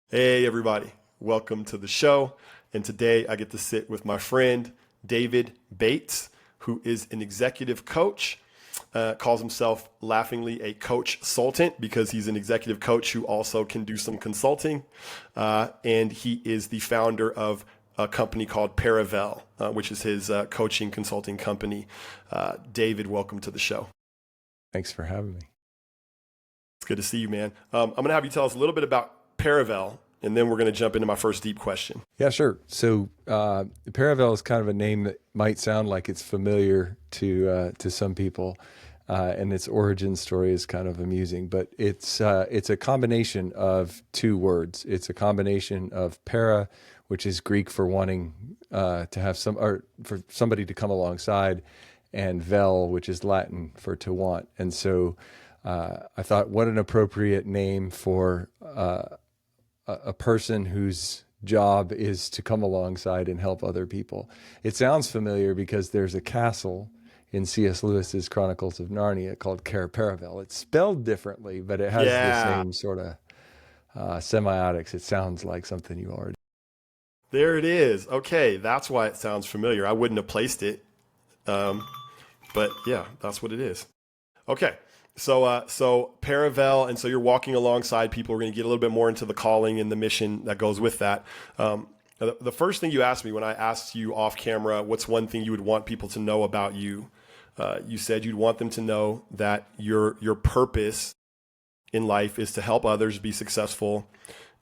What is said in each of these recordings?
Hey, everybody. Welcome to the show. And today I get to sit with my friend, David Bates, who is an executive coach, calls himself laughingly a coach consultant because he's an executive coach who also can do some consulting. And he is the founder of a company called Paravel, which is his coaching consulting company. David, welcome to the show. Thanks for having me. It's good to see you, man. I'm going to have you tell us a little bit about Paravel, and then we're going to jump into my first deep question. Yeah, sure. So Paravel is kind of a name that might sound like it's familiar to some people, and its origin story is kind of amusing. But it's a combination of two words. It's a combination of para, which is Greek for wanting to have some, or for somebody to come alongside, and vel, which is Latin for to want. And so I thought, what an appropriate name for a person whose job is to come alongside and help other people. It sounds familiar because there's a castle in C.S. Lewis's Chronicles of Narnia called Cair Paravel. It's spelled differently, but it has the Yeah, same sort of semiotics. It sounds like something you already. there it is. Okay, that's why it sounds familiar. I wouldn't have placed it, but yeah, that's what it is. Okay, so Paravel, and so you're walking alongside people. We're going to get a little bit more into the calling and the mission that goes with that. The first thing you asked me when I asked you off camera, what's one thing you would want people to know about you? You said you'd want them to know that your purpose in life is to help others be successful,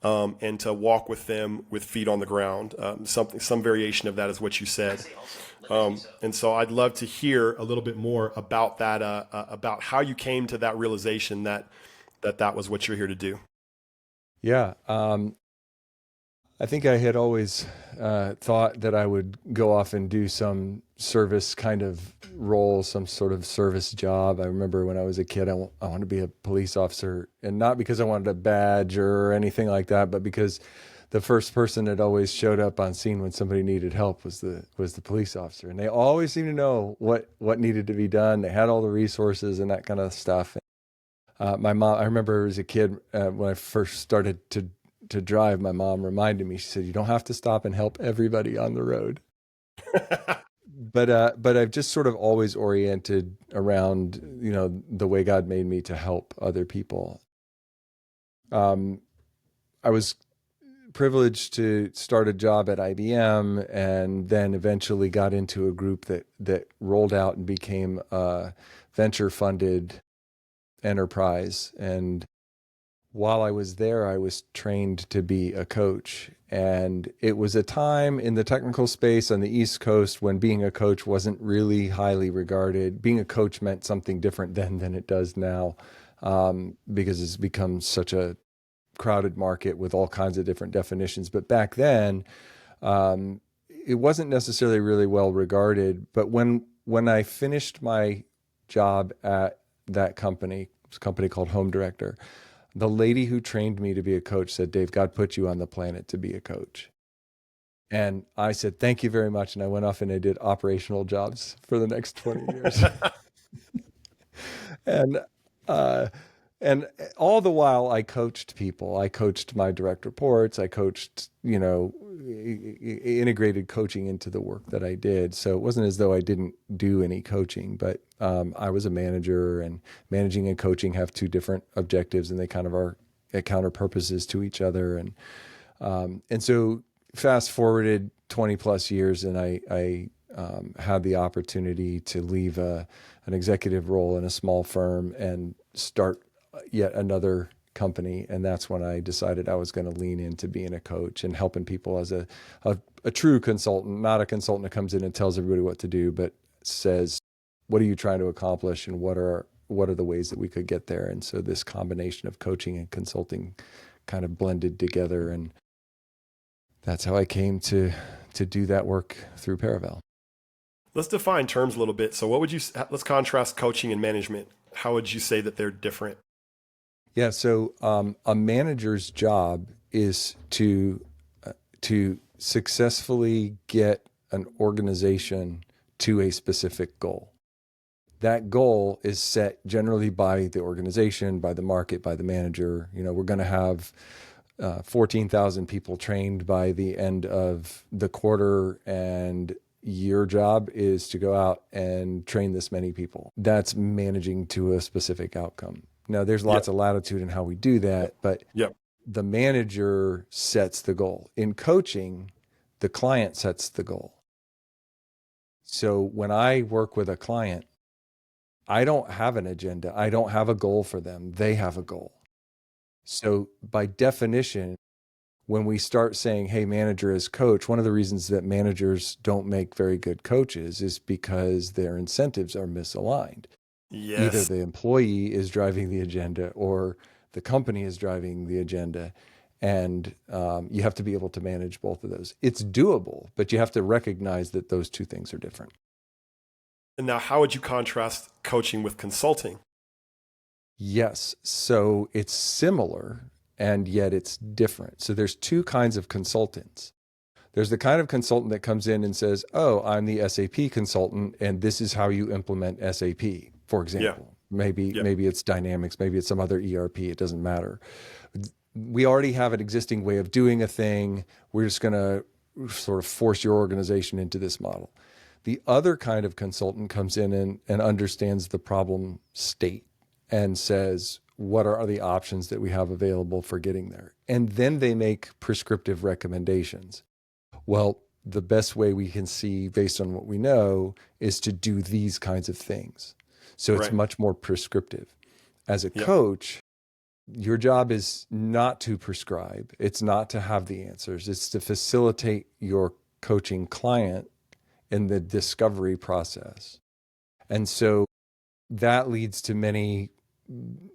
and to walk with them with feet on the ground. Some variation of that is what you said. And so I'd love to hear a little bit more about that, about how you came to that realization that was what you're here to do. Yeah. I think I had always thought that I would go off and do some service kind of role, some sort of service job. I remember when I was a kid, I wanted to be a police officer, and not because I wanted a badge or anything like that, but because the first person that always showed up on scene when somebody needed help was the police officer, and they always seemed to know what needed to be done. They had all the resources and that kind of stuff. My mom, I remember as a kid when I first started to drive, my mom reminded me, she said, you don't have to stop and help everybody on the road. But I've just sort of always oriented around, the way God made me to help other people. I was privileged to start a job at IBM, and then eventually got into a group that rolled out and became a venture funded enterprise. And while I was there, I was trained to be a coach. And it was a time in the technical space on the East Coast when being a coach wasn't really highly regarded. Being a coach meant something different then than it does now, because it's become such a crowded market with all kinds of different definitions. But back then, it wasn't necessarily really well regarded. But when I finished my job at that company, it was a company called Home Director, the lady who trained me to be a coach said, Dave, God put you on the planet to be a coach. And I said, thank you very much. And I went off and I did operational jobs for the next 20 years. And, uh, and all the while I coached people. I coached my direct reports. I coached, integrated coaching into the work that I did. So it wasn't as though I didn't do any coaching, but I was a manager, and managing and coaching have two different objectives, and they kind of are at counter purposes to each other. And so fast forwarded 20 plus years, and I had the opportunity to leave an executive role in a small firm and start yet another company. And that's when I decided I was going to lean into being a coach and helping people as a true consultant, not a consultant that comes in and tells everybody what to do, but says, what are you trying to accomplish, and what are the ways that we could get there? And so this combination of coaching and consulting kind of blended together, and that's how I came to do that work through Paravel. Let's define terms a little bit. So let's contrast coaching and management. How would you say that they're different? Yeah, so a manager's job is to successfully get an organization to a specific goal. That goal is set generally by the organization, by the market, by the manager. We're going to have 14,000 people trained by the end of the quarter, and your job is to go out and train this many people. That's managing to a specific outcome. Now, there's lots of latitude in how we do that, but the manager sets the goal. In coaching, the client sets the goal. So when I work with a client, I don't have an agenda. I don't have a goal for them. They have a goal. So by definition, when we start saying, hey, manager as coach, one of the reasons that managers don't make very good coaches is because their incentives are misaligned. Yes. Either the employee is driving the agenda or the company is driving the agenda. And you have to be able to manage both of those. It's doable, but you have to recognize that those two things are different. And now, how would you contrast coaching with consulting? Yes. So it's similar, and yet it's different. So there's two kinds of consultants. There's the kind of consultant that comes in and says, oh, I'm the SAP consultant, and this is how you implement SAP, for example. Maybe it's Dynamics, maybe it's some other ERP, it doesn't matter. We already have an existing way of doing a thing. We're just going to sort of force your organization into this model. The other kind of consultant comes in and understands the problem state and says, what are the options that we have available for getting there? And then they make prescriptive recommendations. Well, the best way we can see based on what we know is to do these kinds of things. So it's much more prescriptive. As a coach, your job is not to prescribe. It's not to have the answers. It's to facilitate your coaching client in the discovery process. And so that leads to many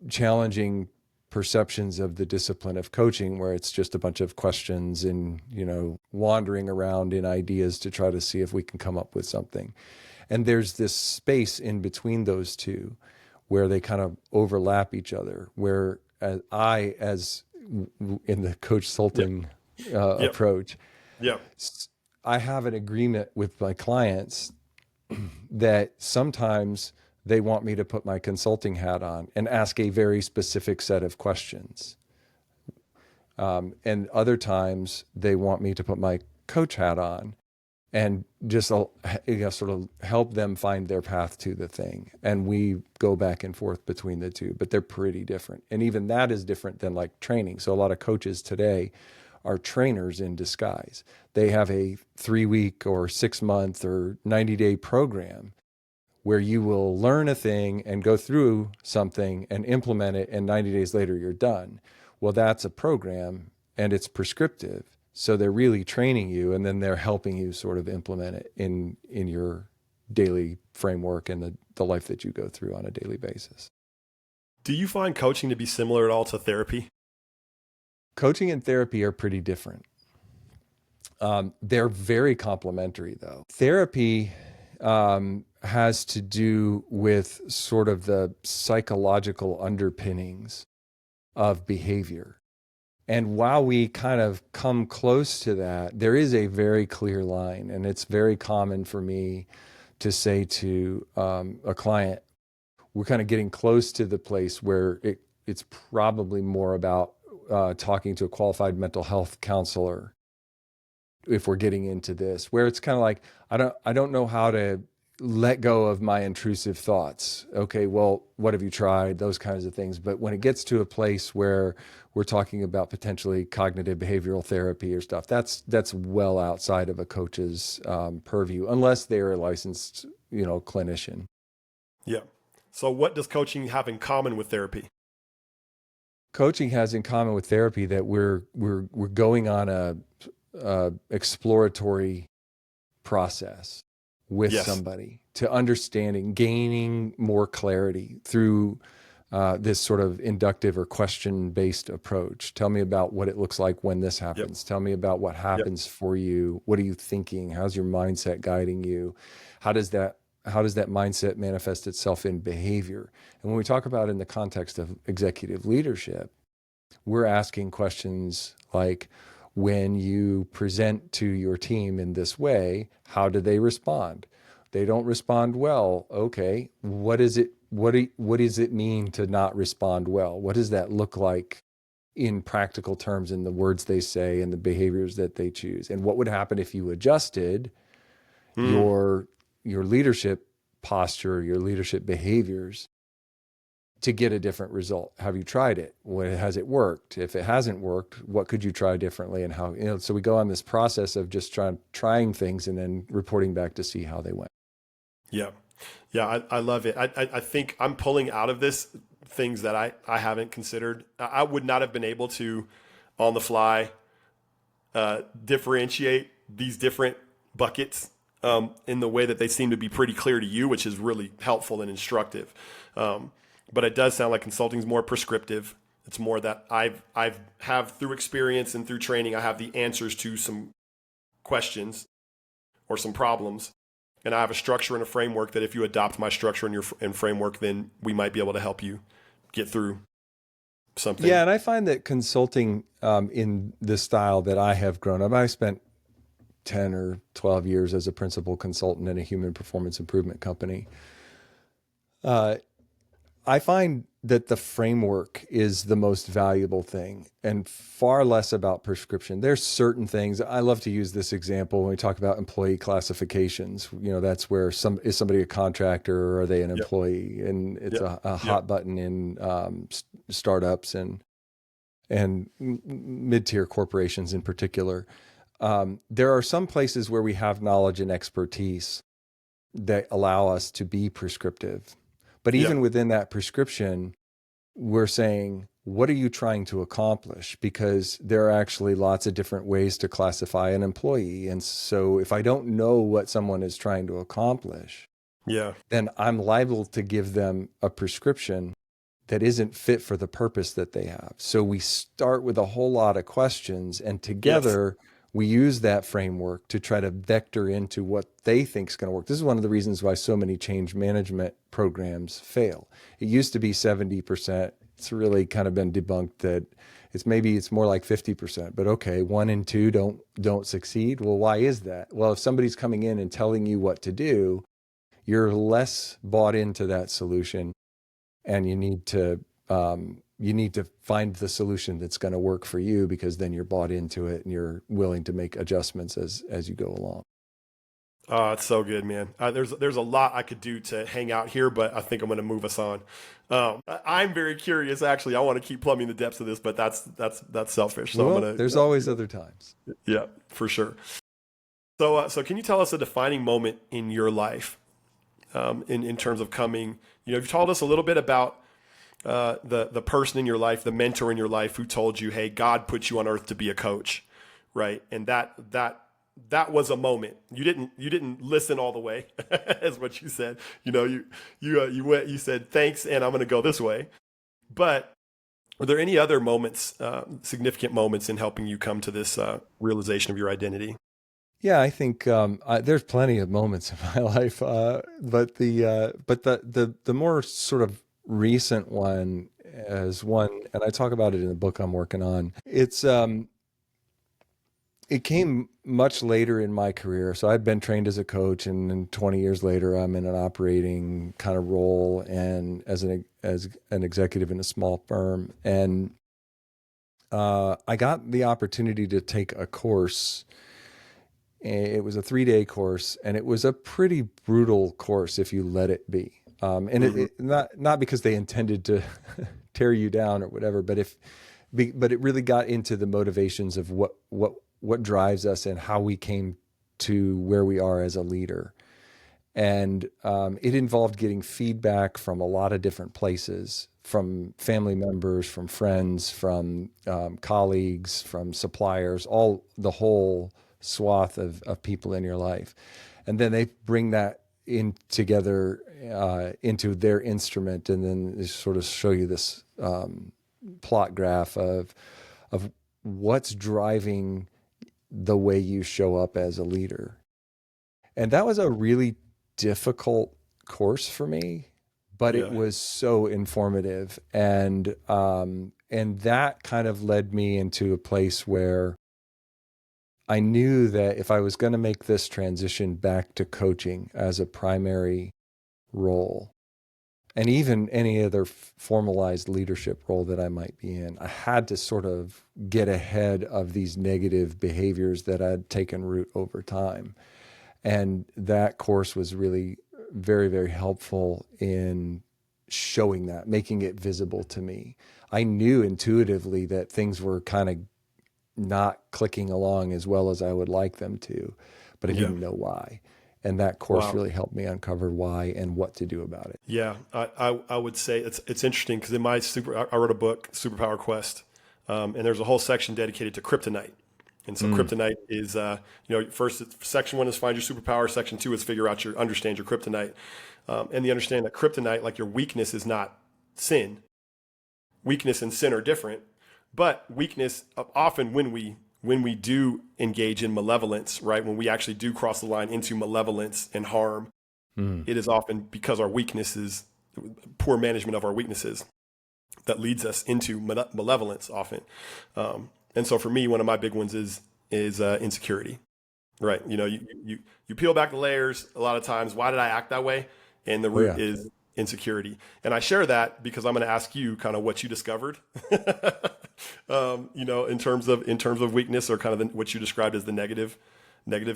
challenging perceptions of the discipline of coaching, where it's just a bunch of questions and, wandering around in ideas to try to see if we can come up with something. And there's this space in between those two where they kind of overlap each other, where as in the coach consulting approach, I have an agreement with my clients that sometimes they want me to put my consulting hat on and ask a very specific set of questions. And other times they want me to put my coach hat on and just sort of help them find their path to the thing. And we go back and forth between the two, but they're pretty different. And even that is different than like training. So a lot of coaches today are trainers in disguise. They have a 3-week or 6-month or 90-day program where you will learn a thing and go through something and implement it, and 90 days later you're done. Well, that's a program and it's prescriptive. So they're really training you, and then they're helping you sort of implement it in your daily framework and the life that you go through on a daily basis. Do you find coaching to be similar at all to therapy? Coaching and therapy are pretty different. They're very complementary, though. Therapy has to do with sort of the psychological underpinnings of behavior. And while we kind of come close to that, there is a very clear line. And it's very common for me to say to a client, we're kind of getting close to the place where it's probably more about talking to a qualified mental health counselor if we're getting into this, where it's kind of like, I don't know how to let go of my intrusive thoughts. Okay, well, what have you tried? Those kinds of things. But when it gets to a place where we're talking about potentially cognitive behavioral therapy or stuff, that's well outside of a coach's purview, unless they're a licensed, clinician. Yeah. So what does coaching have in common with therapy? Coaching has in common with therapy that we're going on a exploratory process with somebody to understanding, gaining more clarity through this sort of inductive or question-based approach. Tell me about what it looks like when this happens. Tell me about what happens for you. What are you thinking? How's your mindset guiding you? How does that mindset manifest itself in behavior? And when we talk about in the context of executive leadership, we're asking questions like, when you present to your team in this way, how do they respond? They don't respond well. Okay, what does it mean to not respond well? What does that look like in practical terms in the words they say and the behaviors that they choose. And what would happen if you adjusted Mm. your leadership posture, your leadership behaviors to get a different result? Have you tried it? Has it worked? If it hasn't worked, what could you try differently, and how? So we go on this process of just trying things and then reporting back to see how they went. Yeah. Yeah. I love it. I think I'm pulling out of this things that I haven't considered. I would not have been able to on the fly differentiate these different buckets in the way that they seem to be pretty clear to you, which is really helpful and instructive. But it does sound like consulting is more prescriptive. It's more that I've have through experience and through training, I have the answers to some questions or some problems, and I have a structure and a framework that if you adopt my structure and framework, then we might be able to help you get through something. Yeah, and I find that consulting in the style that I have grown up, I spent 10 or 12 years as a principal consultant in a human performance improvement company. I find that the framework is the most valuable thing and far less about prescription. There's certain things. I love to use this example when we talk about employee classifications. That's where is somebody a contractor or are they an employee? And it's a hot button in startups and mid-tier corporations in particular. There are some places where we have knowledge and expertise that allow us to be prescriptive. But even within that prescription, we're saying, what are you trying to accomplish? Because there are actually lots of different ways to classify an employee. And so if I don't know what someone is trying to accomplish, then I'm liable to give them a prescription that isn't fit for the purpose that they have. So we start with a whole lot of questions, and together we use that framework to try to vector into what they think is going to work. This is one of the reasons why so many change management programs fail. It used to be 70%. It's really kind of been debunked that it's more like 50%. But okay, 1 and 2 don't succeed. Well, why is that? Well, if somebody's coming in and telling you what to do, you're less bought into that solution, and you need to find the solution that's going to work for you, because then you're bought into it and you're willing to make adjustments as you go along. Oh, it's so good, man. There's a lot I could do to hang out here, but I think I'm going to move us on. I'm very curious, actually. I want to keep plumbing the depths of this, but that's selfish. So I'm gonna. There's always other times. Yeah, for sure. So can you tell us a defining moment in your life, in terms of coming? You've told us a little bit about the person in your life, the mentor in your life who told you, "Hey, God put you on earth to be a coach," right? And that was a moment. You didn't listen all the way, is what you said. You said thanks, and I'm going to go this way. But were there any other moments, significant moments in helping you come to this realization of your identity? Yeah, I think there's plenty of moments in my life, but the more sort of recent one as one, and I talk about it in the book I'm working on. It came much later in my career. So I'd been trained as a coach, and then 20 years later, I'm in an operating kind of role and as an executive in a small firm. And I got the opportunity to take a course. It was a 3-day course, and it was a pretty brutal course if you let it be. And it not because they intended to tear you down or whatever, but it really got into the motivations of what drives us and how we came to where we are as a leader. And it involved getting feedback from a lot of different places, from family members, from friends, from colleagues, from suppliers, the whole swath of people in your life. And then they bring that in together into their instrument, and then they sort of show you this plot graph of what's driving the way you show up as a leader. And that was a really difficult course for me, but it was so informative. And that kind of led me into a place where I knew that if I was going to make this transition back to coaching as a primary role, and even any other formalized leadership role that I might be in, I had to sort of get ahead of these negative behaviors that had taken root over time. And that course was really very, very helpful in showing that, making it visible to me. I knew intuitively that things were kind of not clicking along as well as I would like them to, but I Yeah. didn't know why. And that course Wow. really helped me uncover why and what to do about it. Yeah, I would say it's interesting because in my I wrote a book, Superpower Quest, and there's a whole section dedicated to kryptonite. And so Mm. kryptonite is, first section one is find your superpower. Section two is figure out understand your kryptonite, and the understand that kryptonite, like your weakness, is not sin. Weakness and sin are different, but weakness often when we do engage in malevolence, right? When we actually do cross the line into malevolence and harm, Mm. it is often because our weaknesses, poor management of our weaknesses, that leads us into malevolence often. And so for me, one of my big ones is insecurity, right? You peel back the layers a lot of times. Why did I act that way? And the Oh root yeah. is insecurity. And I share that because I'm going to ask you kind of what you discovered, in terms of weakness or kind of what you described as the negative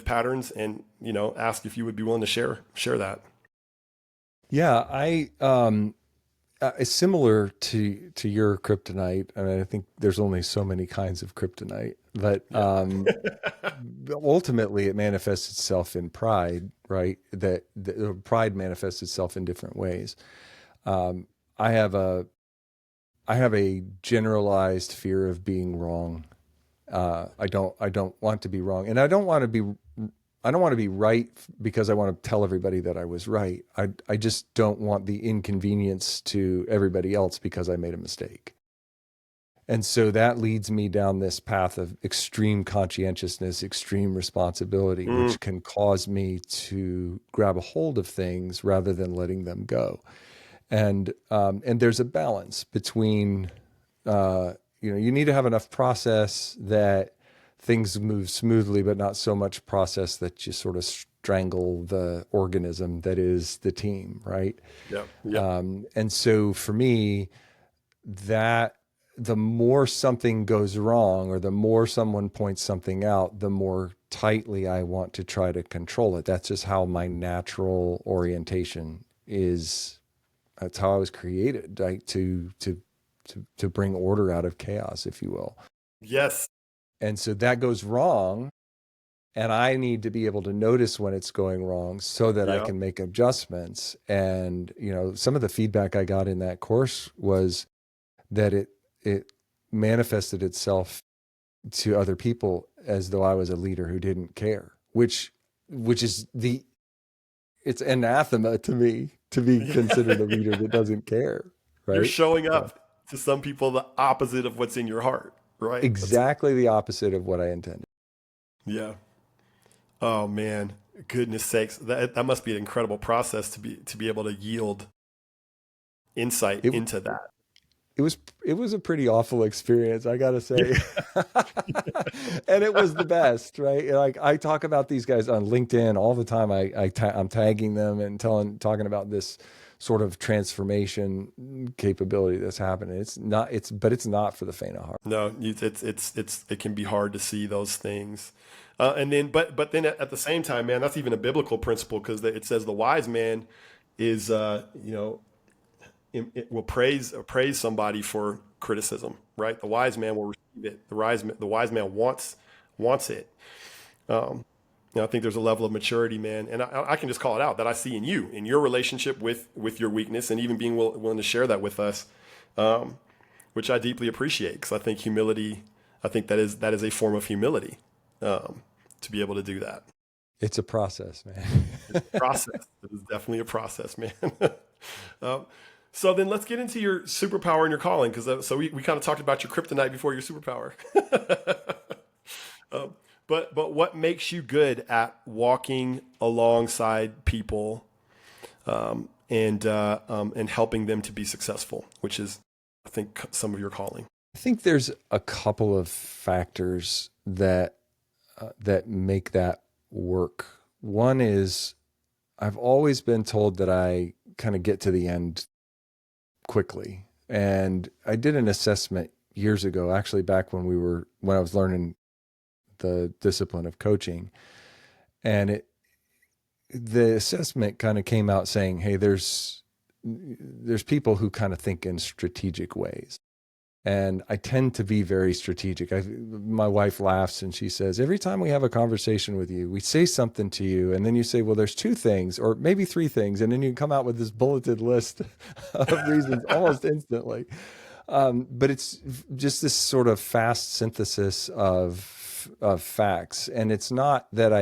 patterns, and ask if you would be willing to share that. Yeah, it's similar to your kryptonite. I mean, I think there's only so many kinds of kryptonite, but Yeah. ultimately it manifests itself in pride, right? That pride manifests itself in different ways. Um, I have a I have a generalized fear of being wrong. I don't want to be wrong, and I don't want to be right because I want to tell everybody that I was right. I just don't want the inconvenience to everybody else because I made a mistake. And so that leads me down this path of extreme conscientiousness, extreme responsibility, Mm, which can cause me to grab a hold of things rather than letting them go. And there's a balance between, you need to have enough process that things move smoothly, but not so much process that you sort of strangle the organism that is the team, right? yeah. Yeah. And so for me, that the more something goes wrong or the more someone points something out, the more tightly I want to try to control it. That's just how my natural orientation is. That's how I was created, like to bring order out of chaos, if you will. Yes. And so that goes wrong, and I need to be able to notice when it's going wrong so that I Yeah. can make adjustments. And some of the feedback I got in that course was that it manifested itself to other people as though I was a leader who didn't care, which is it's anathema to me to be considered a leader that doesn't care, You're right? showing So up to some people the opposite of what's in your heart, right? That's exactly the opposite of what I intended. Yeah. Oh man, goodness sakes, that must be an incredible process to be able to yield insight It into that. it was a pretty awful experience, I gotta Yeah. say. And it was the best, right? Like I talk about these guys on LinkedIn all the time. I'm tagging them and talking about this sort of transformation capability that's happening. But it's not for the faint of heart. No, it can be hard to see those things, and then but then at the same time, man, that's even a biblical principle because it says the wise man is it will praise somebody for criticism, right? The wise man will receive it. The wise man wants it. Um, I think there's a level of maturity, man, and I can just call it out that I see in you, in your relationship with your weakness, and even being willing to share that with us, um, which I deeply appreciate because I think humility. I think that is a form of humility, to be able to do that. It's a process, man. It's a process. It is definitely a process, man. um, so then let's get into your superpower and your calling, because we kind of talked about your kryptonite before your superpower. um, but what makes you good at walking alongside people, and helping them to be successful, which is, I think, some of your calling. I think there's a couple of factors that make that work. One is I've always been told that I kind of get to the end quickly. And I did an assessment years ago, actually back when I was learning the discipline of coaching. And the assessment kind of came out saying, hey, there's people who kind of think in strategic ways. And I tend to be very strategic. My wife laughs and she says, every time we have a conversation with you, we say something to you, and then you say, well, there's two things or maybe three things. And then you come out with this bulleted list of reasons almost instantly. But it's just this sort of fast synthesis of facts. And it's not that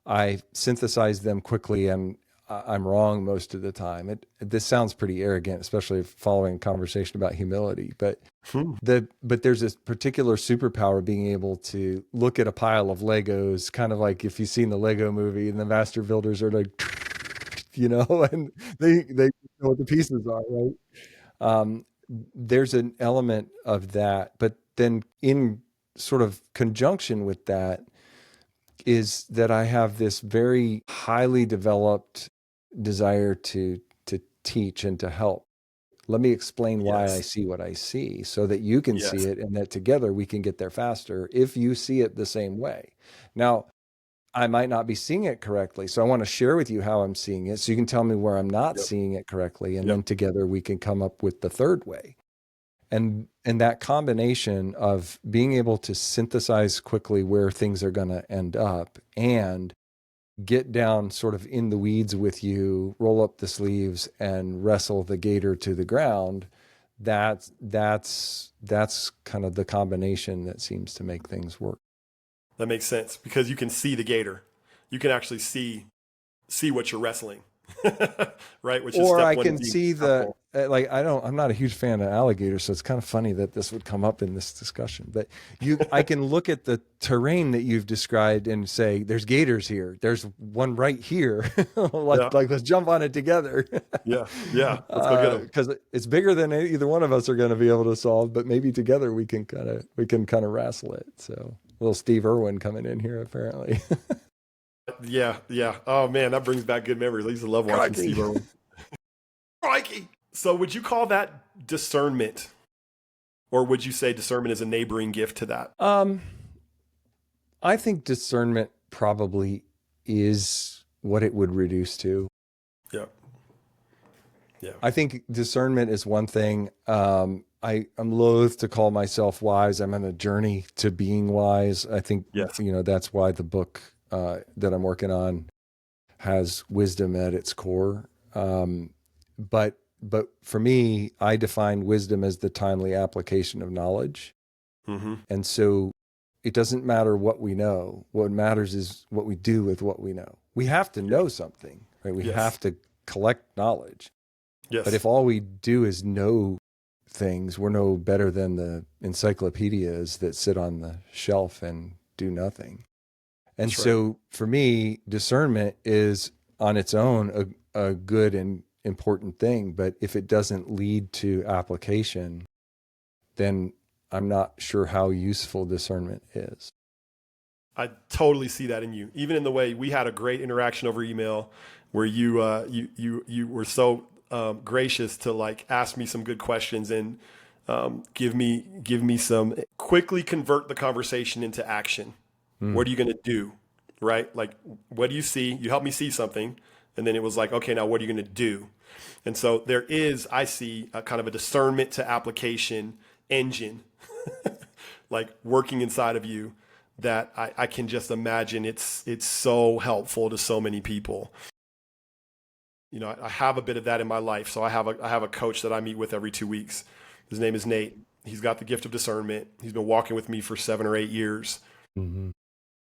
I synthesize them quickly and I'm wrong most of the time. This sounds pretty arrogant, especially following a conversation about humility, but there's this particular superpower being able to look at a pile of Legos, kind of like if you've seen the Lego movie and the master builders are like, and they know what the pieces are, right? There's an element of that, but then in sort of conjunction with that is that I have this very highly developed desire to teach and to help. Let me explain why I see what I see so that you can see it and that together we can get there faster if you see it the same way. Now, I might not be seeing it correctly. So I want to share with you how I'm seeing it so you can tell me where I'm not seeing it correctly. And then together we can come up with the third way. And that combination of being able to synthesize quickly where things are going to end up and get down sort of in the weeds with you, roll up the sleeves and wrestle the gator to the ground, that's kind of the combination that seems to make things work. That makes sense because you can see the gator. You can actually see what you're wrestling. Right? Which is or step I one can see I'm not a huge fan of alligators, so it's kind of funny that this would come up in this discussion. But I can look at the terrain that you've described and say, there's gators here. There's one right here. Let's jump on it together. Yeah. Let's go get them. Because it's bigger than either one of us are going to be able to solve, but maybe together we can kind of wrestle it. So little Steve Irwin coming in here apparently. Yeah. Oh man, that brings back good memories. I used to love watching Steve Irwin. Crikey. So would you call that discernment? Or would you say discernment is a neighboring gift to that? I think discernment probably is what it would reduce to. Yeah. I think discernment is one thing. I'm loath to call myself wise. I'm on a journey to being wise. I think, that's why the book that I'm working on has wisdom at its core. But for me, I define wisdom as the timely application of knowledge. Mm-hmm. And so it doesn't matter what we know. What matters is what we do with what we know. We have to know something, right? We have to collect knowledge. Yes. But if all we do is know things, we're no better than the encyclopedias that sit on the shelf and do nothing. And so for me, discernment is on its own a good and important thing. But if it doesn't lead to application, then I'm not sure how useful discernment is. I totally see that in you. Even in the way we had a great interaction over email where you were so gracious to ask me some good questions and give me some, quickly convert the conversation into action. What are you going to do? Right? Like, what do you see? You helped me see something. And then it was like, okay, now what are you going to do? And so there is, I see a kind of a discernment to application engine, like working inside of you that I can just imagine it's so helpful to so many people. I have a bit of that in my life. So I have a coach that I meet with every 2 weeks. His name is Nate. He's got the gift of discernment. He's been walking with me for 7 or 8 years. Mm-hmm.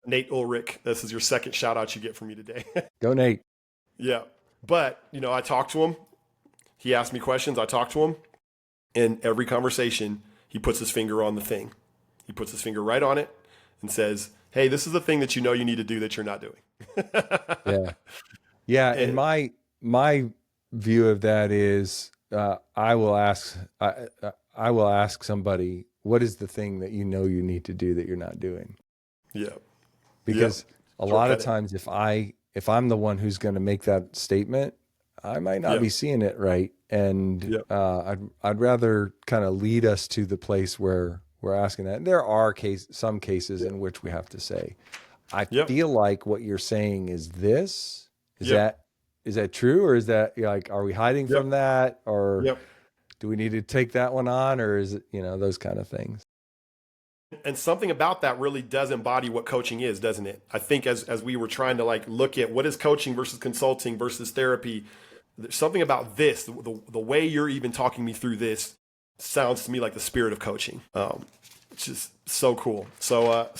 Nate Ulrich, this is your second shout out you get from me today. Go Nate. Yeah. But, I talked to him. He asked me questions. I talked to him. In every conversation, he puts his finger on the thing. He puts his finger right on it and says, hey, this is the thing that you need to do that you're not doing. Yeah. And my view of that is I will ask somebody, what is the thing that you need to do that you're not doing? Yeah. Because a lot of times if I'm the one who's going to make that statement, I might not Yeah. be seeing it right. And Yeah. I'd rather kind of lead us to the place where we're asking that. And there are some cases Yeah. in which we have to say, I Yep. feel like what you're saying is this. Is Yep. that is that true, or is that like, are we hiding Yep. from that, or Yep. do we need to take that one on, or is it, those kind of things? And something about that really does embody what coaching is, doesn't it? I think as we were trying to like look at what is coaching versus consulting versus therapy, there's something about this, the way you're even talking me through this sounds to me like the spirit of coaching, which is so cool. So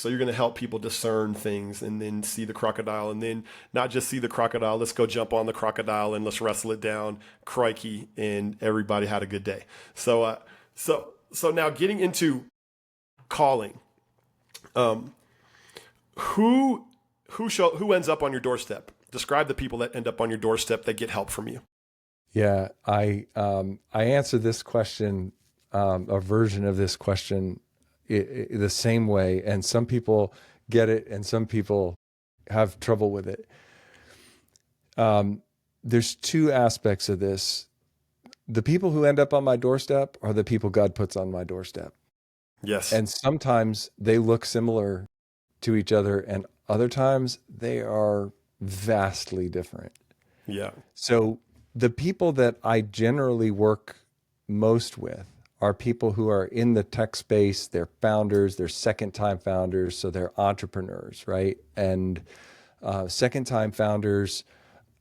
you're going to help people discern things and then see the crocodile, and then not just see the crocodile. Let's go jump on the crocodile and let's wrestle it down. Crikey, and everybody had a good day. So now getting into calling, who who ends up on your doorstep? Describe the people that end up on your doorstep that get help from you. Yeah, I answer this question, a version of this question, the same way, and some people get it, and some people have trouble with it. There's two aspects of this. The people who end up on my doorstep are the people God puts on my doorstep, Yes. and sometimes they look similar to each other, and other times they are vastly different. Yeah. So the people that I generally work most with are people who are in the tech space. They're founders, they're second time founders, so they're entrepreneurs, right? And second time founders,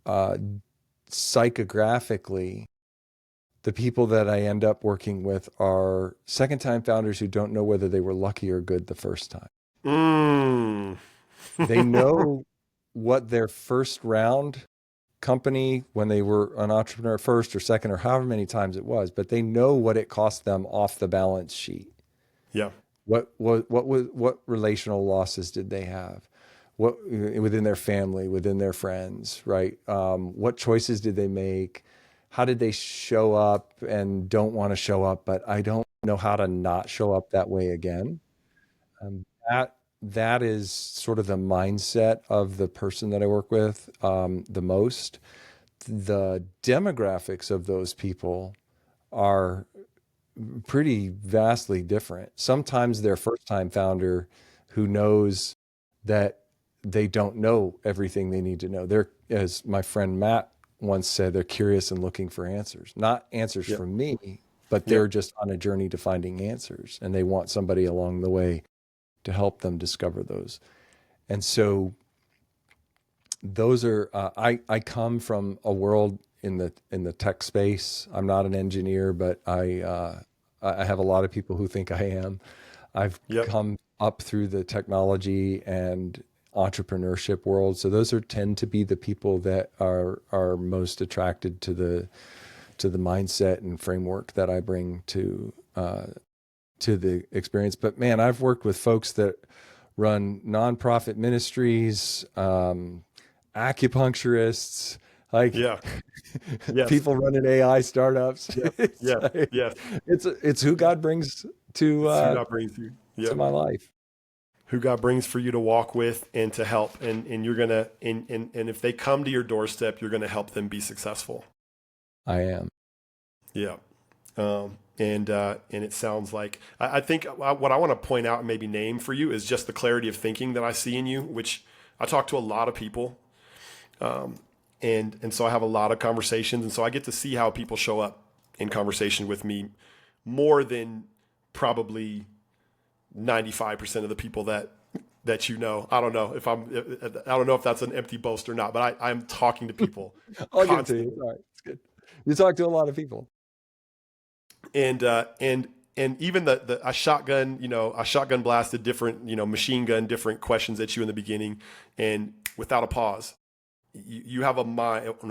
psychographically, the people that I end up working with are second time founders who don't know whether they were lucky or good the first time. Mm. They know what their first round company, when they were an entrepreneur first or second or however many times it was, but they know what it cost them off the balance sheet. Yeah. What relational losses did they have? What within their family, within their friends, right? What choices did they make? How did they show up and don't want to show up, but I don't know how to not show up that way again? That is sort of the mindset of the person that I work with the most. The demographics of those people are pretty vastly different. Sometimes they're first time founder who knows that they don't know everything they need to know. They're, as my friend Matt once said, they're curious and looking for answers, not answers Yeah. from me, but Yeah. they're just on a journey to finding answers, and they want somebody along the way to help them discover those. And so those are I come from a world in the tech space. I'm not an engineer, but I have a lot of people who think I am. I've Yep. come up through the technology and entrepreneurship world, so those tend to be the people that are most attracted to the mindset and framework that I bring to the experience. But man, I've worked with folks that run nonprofit ministries, acupuncturists, like Yeah. Yes. people running AI startups. Yes. It's Yes. like, Yes. it's who Yes. God brings It's who God brings you. to Yep. my life. Who God brings for you to walk with and to help. And you're gonna and if they come to your doorstep, you're gonna help them be successful. I am. Yeah. And it sounds like I think what I want to point out and maybe name for you is just the clarity of thinking that I see in you, which I talk to a lot of people. And so I have a lot of conversations, and so I get to see how people show up in conversation with me more than probably 95% of the people that you know. I don't know if that's an empty boast or not, but I'm talking to people I'll give it to you. constantly. It's all right. It's good. You talk to a lot of people. And even I shotgun, I shotgun blasted different, machine gun, different questions at you in the beginning, and without a pause. You have an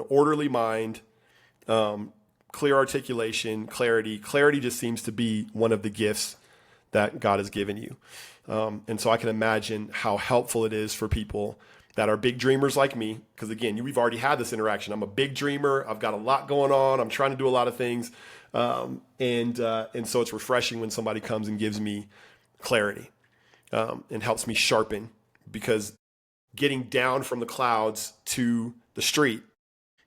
orderly mind, clear articulation, clarity. Clarity just seems to be one of the gifts that God has given you. And so I can imagine how helpful it is for people that are big dreamers like me. Because again, we've already had this interaction. I'm a big dreamer. I've got a lot going on. I'm trying to do a lot of things. And so it's refreshing when somebody comes and gives me clarity, and helps me sharpen, because getting down from the clouds to the street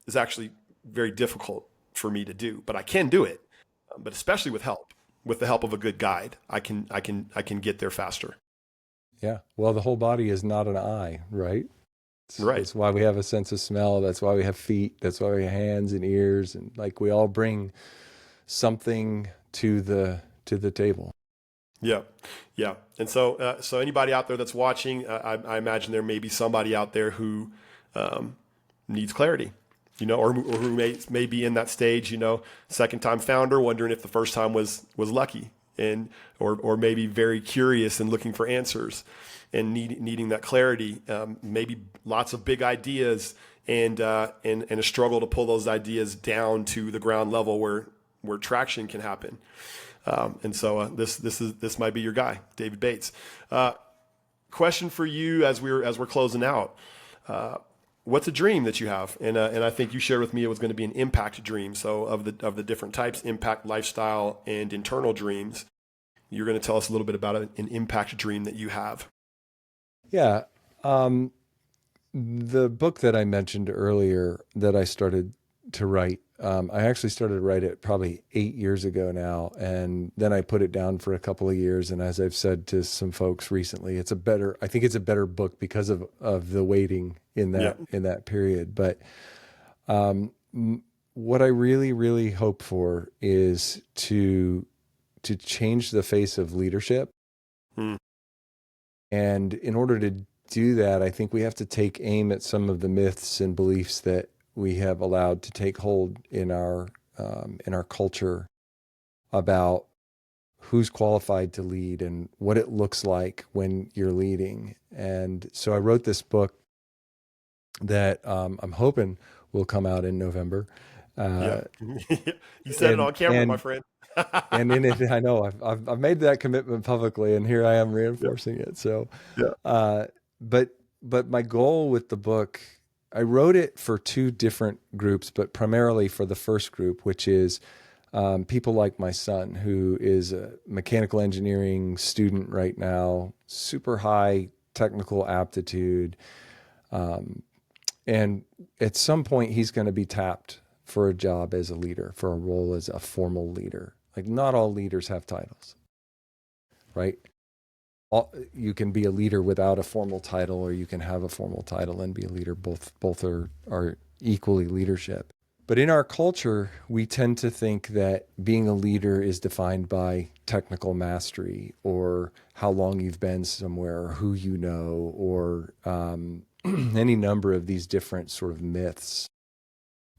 is actually very difficult for me to do, but I can do it. But especially with help, with the help of a good guide, I can get there faster. Yeah. Well, the whole body is not an eye, right? Right. That's why we have a sense of smell. That's why we have feet. That's why we have hands and ears, and like we all bring something to the table. Yeah, yeah. And so anybody out there that's watching, I imagine there may be somebody out there who um, needs clarity, or who may be in that stage, second time founder, wondering if the first time was lucky, and or maybe very curious and looking for answers, and needing that clarity. Maybe lots of big ideas and a struggle to pull those ideas down to the ground level where traction can happen. And so this might be your guy, David Bates. Question for you as we're closing out. What's a dream that you have? And I think you shared with me it was going to be an impact dream. So of the different types, impact, lifestyle, and internal dreams, you're going to tell us a little bit about an impact dream that you have. Yeah. The book that I mentioned earlier that I started to write, I actually started to write it probably 8 years ago now. And then I put it down for a couple of years. And as I've said to some folks recently, I think it's a better book because of the waiting Yeah. in that period. But, what I really, really hope for is to change the face of leadership. Mm. And in order to do that, I think we have to take aim at some of the myths and beliefs that we have allowed to take hold in our culture about who's qualified to lead and what it looks like when you're leading. And so I wrote this book that I'm hoping will come out in November. Yeah. Uh, You said it on camera, my and friend. and in it, I know I've made that commitment publicly, and here I am Yeah. reinforcing it. So, Yeah. uh, but my goal with the book, I wrote it for two different groups, but primarily for the first group, which is people like my son, who is a mechanical engineering student right now, super high technical aptitude, and at some point he's going to be tapped for a job as a leader, for a role as a formal leader. Like, not all leaders have titles, right? You can be a leader without a formal title, or you can have a formal title and be a leader. Both are equally leadership. But in our culture, we tend to think that being a leader is defined by technical mastery, or how long you've been somewhere, or who you know, or any number of these different sort of myths.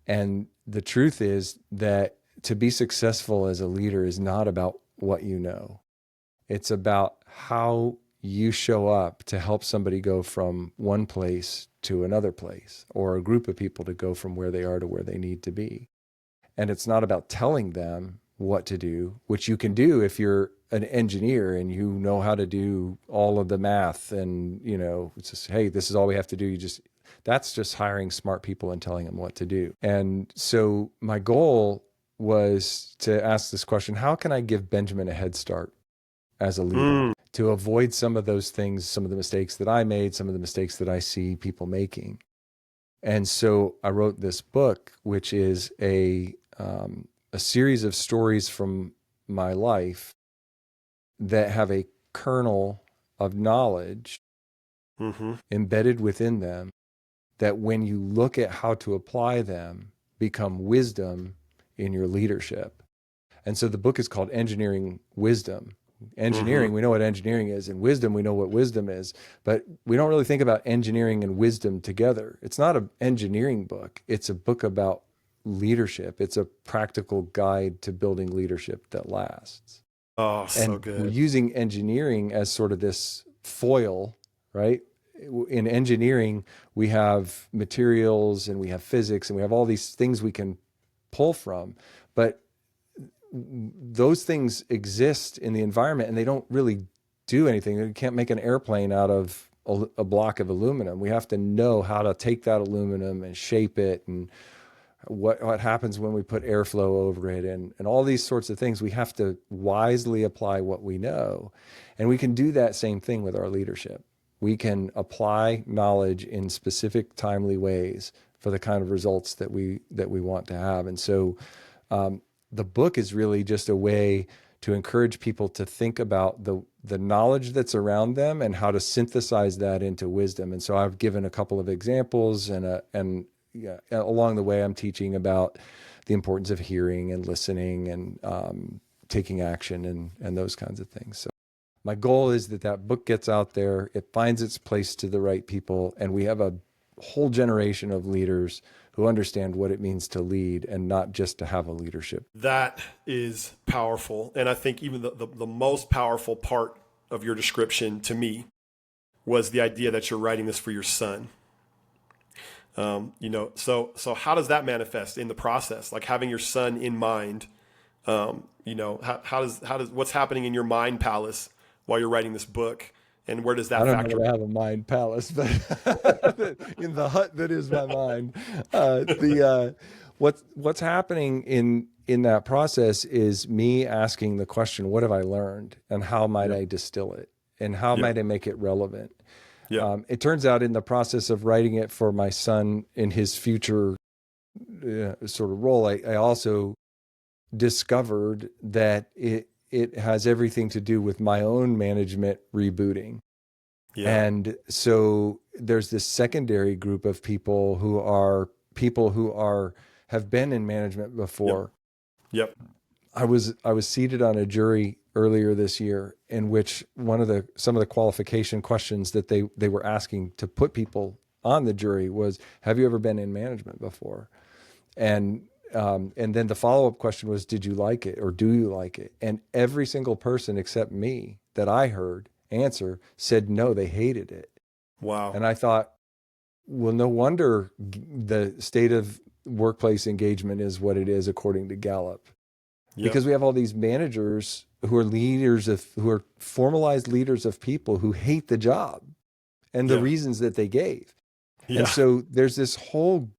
And the truth is that to be successful as a leader is not about what you know. It's about how you show up to help somebody go from one place to another place, or a group of people to go from where they are to where they need to be. And it's not about telling them what to do, which you can do if you're an engineer and you know how to do all of the math, and it's just, hey, this is all we have to do. That's just hiring smart people and telling them what to do. And so my goal was to ask this question: how can I give Benjamin a head start as a leader, Mm. to avoid some of those things, some of the mistakes that I made, some of the mistakes that I see people making? And so I wrote this book, which is a series of stories from my life that have a kernel of knowledge Mm-hmm. embedded within them, that when you look at how to apply them, become wisdom in your leadership. And so the book is called Engineering Wisdom. Mm-hmm. Engineering, we know what engineering is, and wisdom, we know what wisdom is, but we don't really think about engineering and wisdom together. It's not an engineering book. It's a book about leadership. It's a practical guide to building leadership that lasts. Oh, so And we're good. using engineering as sort of this foil, right? In engineering, we have materials and we have physics and we have all these things we can pull from, but those things exist in the environment and they don't really do anything. You can't make an airplane out of a block of aluminum. We have to know how to take that aluminum and shape it, and what happens when we put airflow over it, and all these sorts of things. We have to wisely apply what we know. And we can do that same thing with our leadership. We can apply knowledge in specific, timely ways for the kind of results that we want to have. And so the book is really just a way to encourage people to think about the knowledge that's around them and how to synthesize that into wisdom. And so I've given a couple of examples, and yeah, along the way I'm teaching about the importance of hearing and listening and taking action and those kinds of things. So my goal is that book gets out there, it finds its place to the right people, and we have a whole generation of leaders who understand what it means to lead and not just to have a leadership. That is powerful. And I think even the most powerful part of your description to me was the idea that you're writing this for your son. So how does that manifest in the process? Like having your son in mind, how does what's happening in your mind palace while you're writing this book, and where does that I don't factor? know that I have a mind palace, but in the hut that is my mind, what's happening in that process is me asking the question, what have I learned, and how might I distill it, and how might I make it relevant? It turns out in the process of writing it for my son in his future sort of role, I also discovered that it has everything to do with my own management rebooting. Yeah. And so there's this secondary group of people who have been in management before. Yep. I was seated on a jury earlier this year in which some of the qualification questions that they were asking to put people on the jury was, have you ever been in management before? And then the follow-up question was, did you like it, or do you like it? And every single person except me that I heard answer said no, they hated it. Wow. And I thought, well, no wonder the state of workplace engagement is what it is according to Gallup. Yep. Because we have all these managers who are formalized leaders of people who hate the job and the reasons that they gave. Yeah. And so there's this whole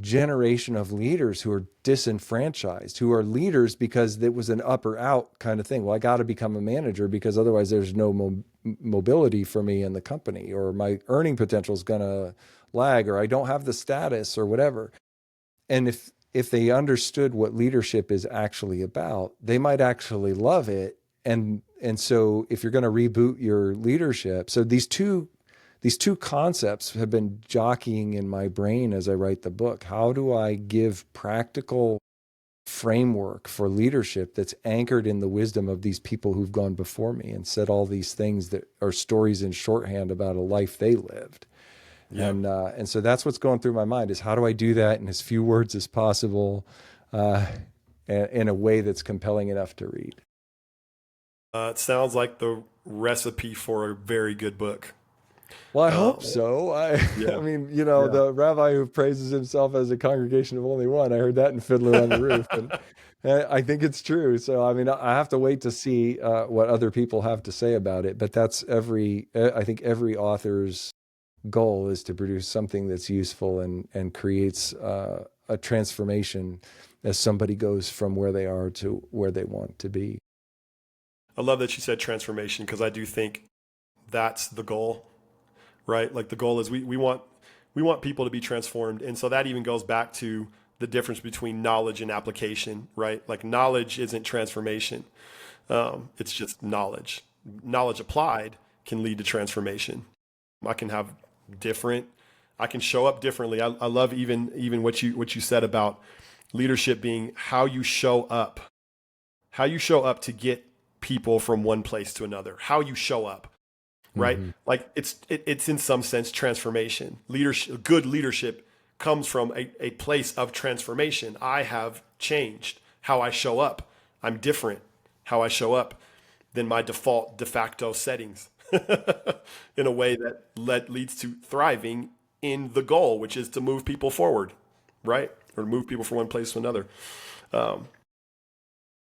generation of leaders who are disenfranchised, who are leaders because it was an up or out kind of thing. Well, I got to become a manager because otherwise there's no mobility for me in the company, or my earning potential is going to lag, or I don't have the status or whatever. And if they understood what leadership is actually about, they might actually love it. And so if you're going to reboot your leadership, so these two concepts have been jockeying in my brain as I write the book. How do I give practical framework for leadership that's anchored in the wisdom of these people who've gone before me and said all these things that are stories in shorthand about a life they lived? Yep. And so that's what's going through my mind, is how do I do that in as few words as possible, in a way that's compelling enough to read? It sounds like the recipe for a very good book. Well, I hope so. I mean, the rabbi who praises himself as a congregation of only one, I heard that in Fiddler on the Roof. And I think it's true. So, I mean, I have to wait to see what other people have to say about it. But that's I think every author's goal is to produce something that's useful and creates a transformation as somebody goes from where they are to where they want to be. I love that you said transformation, because I do think that's the goal. Right? Like the goal is we want people to be transformed. And so that even goes back to the difference between knowledge and application, right? Like knowledge isn't transformation. It's just knowledge. Knowledge applied can lead to transformation. I can show up differently. I love even what you said about leadership being how you show up to get people from one place to another, how you show up. Right? Mm-hmm. Like it's in some sense transformation. Good leadership comes from a place of transformation. I have changed how I show up. I'm different how I show up than my de facto settings in a way that leads to thriving in the goal, which is to move people forward, right? Or move people from one place to another.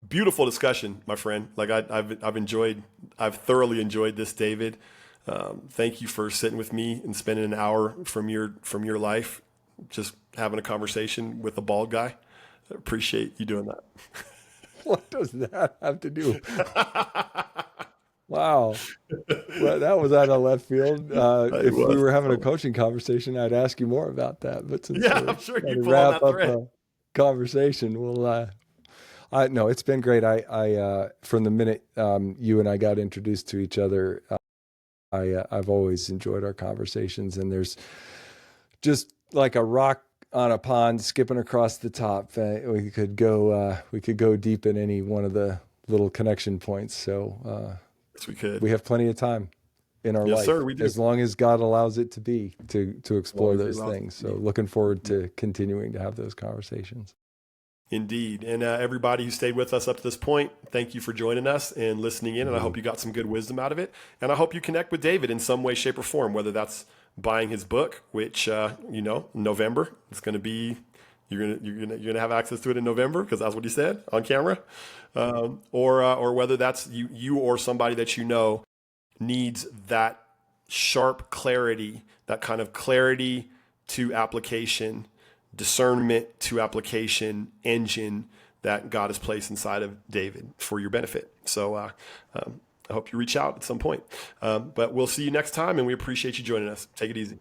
Beautiful discussion, my friend. Like I've thoroughly enjoyed this, David. Thank you for sitting with me and spending an hour from your life, just having a conversation with a bald guy. I appreciate you doing that. What does that have to do? Wow. Well, that was out of left field. It If we was. were having a coaching conversation, I'd ask you more about that. But since Yeah, we're I'm sure trying you to pull on wrap that up thread. the conversation, no, it's been great. From the minute you and I got introduced to each other, I've always enjoyed our conversations, and there's just like a rock on a pond skipping across the top. We could go deep in any one of the little connection points. So Yes, we could. we have plenty of time in our Yes, sir, life, we do. as long as God allows it to be, to As long explore as he those allows it things. to So be. looking forward to continuing to have those conversations. Indeed. And everybody who stayed with us up to this point, thank you for joining us and listening in. And I hope you got some good wisdom out of it. And I hope you connect with David in some way, shape, or form, whether that's buying his book, which, November, it's going to be, you're gonna have access to it in November because that's what he said on camera. Or whether that's you or somebody that you know needs that sharp clarity, that kind of clarity to application, discernment to application engine that God has placed inside of David for your benefit. So I hope you reach out at some point. But we'll see you next time, and we appreciate you joining us. Take it easy.